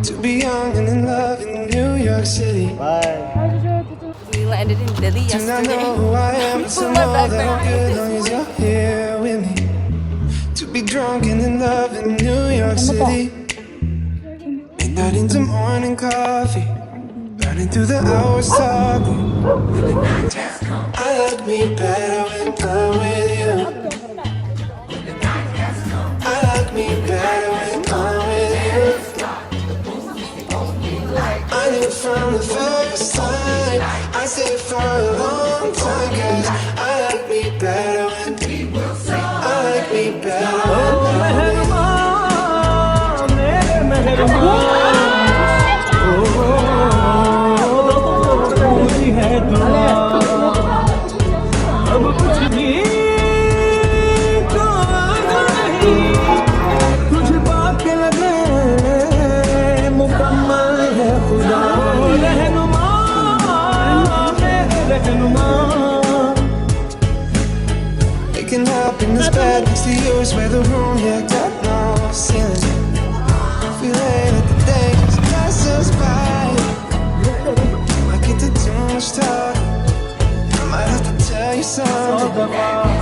To be young and in love in New York City. We landed in Delhi Do not yesterday. know who I am, but Put to my know that backpack I'm good this long as you're morning. here with me. To be drunk and in love in New York City. Midnight into morning coffee, burning through the hours talking. I like me better when I'm with you. I like me better when I'm with you. I knew from the first time, I stayed for a long time, 'cause I like me better when I like me better when अब कुछ भी तो नहीं तुझ पाके लगे मुकम्मल है खुदा रहनुमा मेरे रहनुमा. Waking up in this bed next to you is where the room, yeah, got no ceiling. Feeling that the days pass us by. I get to too much talk. I might have to tell you something.